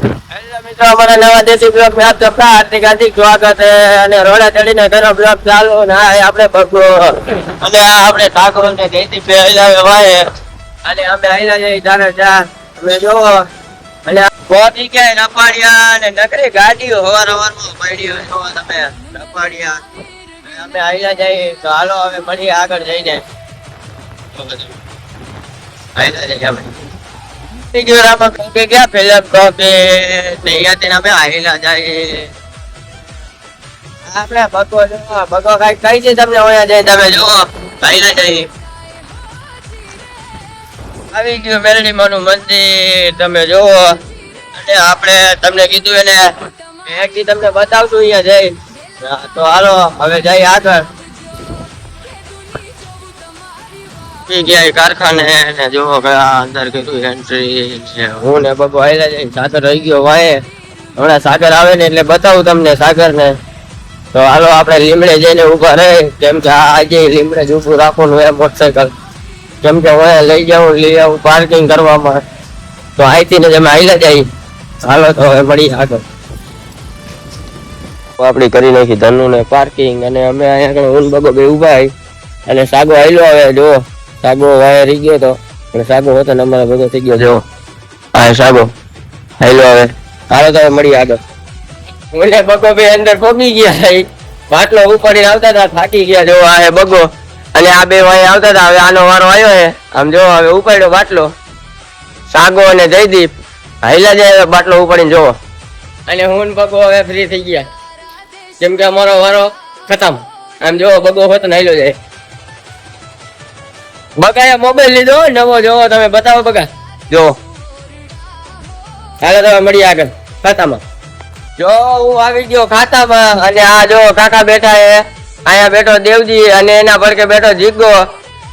મિત્રો અમારા નવા દેશી બ્લોગ में आपका हार्दिक हार्दिक स्वागत है અને રોડા ચડીને ઘરો બ્લોગ ચાલુ ના આપણે બગો અને આપણે ઠાકોર ને દેશી પે આયા વાય અને અમે આયા જઈ જાને ચા અમે જો અને બોધી કે નપાડિયા ને નકરી ગાડીઓ હવારમાં પડી હોય તમે નપાડિયા અમે આયા જઈ તો હાલો હવે મળી આગળ જઈને આયા જઈ અમે क्या फिल्म को આપણે બગો કઈ કઈ છે તમને હોયા જાય તમે જો ભાઈલા જાય આવી ગયું મેલડી માનું મંદિર તમે જો અને આપણે તમને કીધું એને એકથી તમને બતાવશું અહીંયા જઈ તો હાલો હવે જઈ આગળ કારખાને ને જો અંદર કીધું એન્ટ્રી હું ને બગો આયલા જઈને સાગર રહી ગયો વાય હમણાં સાગર આવે ને એટલે બતાવું તમને સાગર ને તો હાલો આપણે લીમડે જઈને ઉભા રહે કેમ કે આજે લીમડે જ ઉભું રાખવાનું હોય મોટરસાયકલ કેમ કે હું લઈ જાઉં લઈ આવું પાર્કિંગ કરવામાં તો અહીંથી ને તમે આયલા જાય હાલો તો હવે મળી આગળ આપડી કરી નાખી ધનુ ને પાર્કિંગ અને અમે અહીંયા હું બગો બે ઉભા અને સાગો આયલો આવે જો સાગો વાય રહી ગયો તો અને સાગો હતો ને અમારા ભેગો થઈ ગયો જો આ સાગો હાલો હવે હાલો તો મળી આગળ ઓલે બગો બે અંદર પગી ગયા બાટલો ઉપાડીને આવતા હતા થાકી ગયા જો આ બગો અને આ બે વાય આવતા હતા હવે આનો વારો આવ્યો હે આમ જો હવે ઉપાડ્યો બાટલો સાગો અને જયદીપ હાઈલા જાય બાટલો ઉપાડીને જોવો અને હું બગો હવે ફ્રી થઈ ગયા કેમ કે અમારો વારો ખતમ આમ જો બગો હોત ને હાઈલો જાય બગાએ મોબાઈલ લીધો નવો જોવો તમે બતાવો બગા જો હાલો તમે મળી આગળ ખાતામાં જો હું આવી ગયો ખાતામાં અને આ જો કાકા બેઠા હે અહીંયા બેઠો દેવજી અને એના પડકે બેઠો જીગો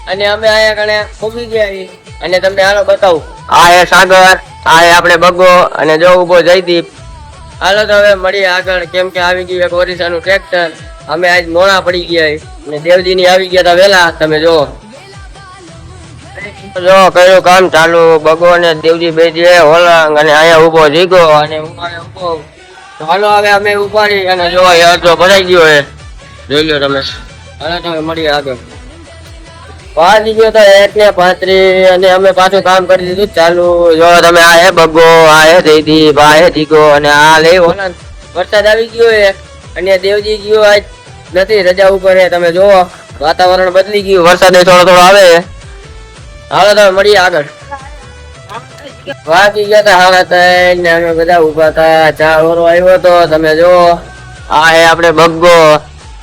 અને અમે અહીંયા કણે ઉભી ગયા અને તમને હાલો બતાવું આ હે સાગર આ હે આપણે બગો અને જો ઉભો જયદીપ હાલો તો હવે મળી આગળ કેમ કે આવી ગયું એક ઓરિસાનું ટ્રેક્ટર અમે આજ મોડા પડી ગયા અને દેવજીની આવી ગયા હતા વેલા તમે જો કયું કામ ચાલુ બગો ને દેવજી બે જે હોલંગ અને અહીંયા ઉભો જીગો અને હું ઉભો હાલો હવે અમે ઉપાડી અને જો અડધો ભરાઈ ગયો હે જોઈ લો તમે હાલો તમે મળી આગળ પાછી ગયો તો 1:35 અને અમે પાછું કામ કરી દીધું ચાલુ જો તમે આ હે બગો આ હે જયદીપ આ હે જીગો અને આ લે હોલંગ વરસાદ આવી ગયો હે અને દેવજી ગયો આજ નથી રજા ઉપર હે તમે જોવો વાતાવરણ બદલી ગયું વરસાદ થોડો થોડો આવે હાલો તમે મળીએ આગળ વાગી ગયા હતા હાડા ત્રણ ને અમે બધા ઉભા હતા ચા ઓરો આવ્યો તો તમે જો આ હે આપણે બગ્ગો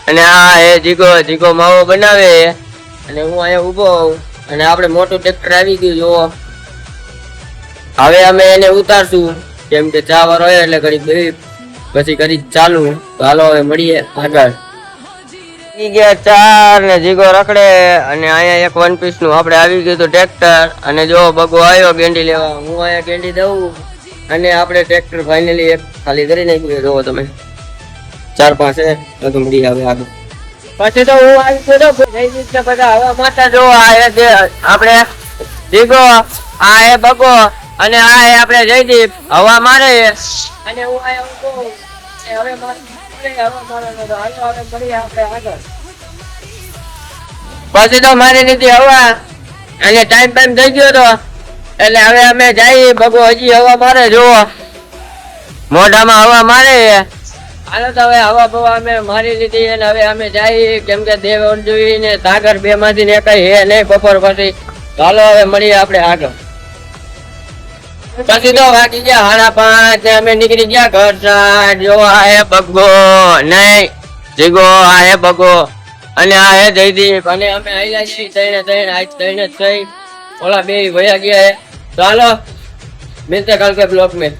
અને આ હે જીગો જીગો માવો બનાવે અને હું અહીંયા ઉભો અને આપણે મોટું ટ્રેક્ટર આવી ગયું જો હવે અમે એને ઉતારશું કેમ કે ચા વાળો હોય એટલે ઘડી બે પછી કરી ચાલુ તો હાલો હવે મળીએ આગળ ગયા ચાર ને જીગો રખડે અને અહીંયા એક 1 પીસ નું આપણે આવી ગયું હતું ટ્રેક્ટર અને જો બગો આવ્યો ગેંડી લેવા હું અહીંયા ગેંડી દઉં અને આપણે ટ્રેક્ટર ફાઇનલી એક ખાલી કરી નાખ્યું જોવો તમે 4-5 તો મળી આવે આગળ પછી તો હું આવી ગયો બધા હવા માતા જો આપણે જીગો આ એ બગો અને આ એ આપણે જયદીપ હવા મારે અને હું અહીંયા હવે પછી તો મારી નીતિ હવા અને ટાઈમ થઈ ગયો તો એટલે હવે અમે જઈએ બગો હજી હવા મારે જોવો મોઢામાં હવા મારે હાલો તો હવે હવા બવા અમે મારી લીધી અને હવે અમે જઈએ કેમ કે દેવ અર્જુન ને સાગર બે માંથી ને કઈ હે નહીં બપોર પછી ચાલો હવે મળીએ આપણે આગળ પછી તો વાગી ગયા 5:30 અમે નીકળી ગયા ઘર સાઈડ જો આ હે બગો નહીં જીગો આ હે બગો અને આ હે જયદીપ અને અમે આયલા છીએ ત્રણ આજ ત્રણ જ થઈ ઓલા બે વયા ગયા હે ચાલો મિલતે કલ કે બ્લોક में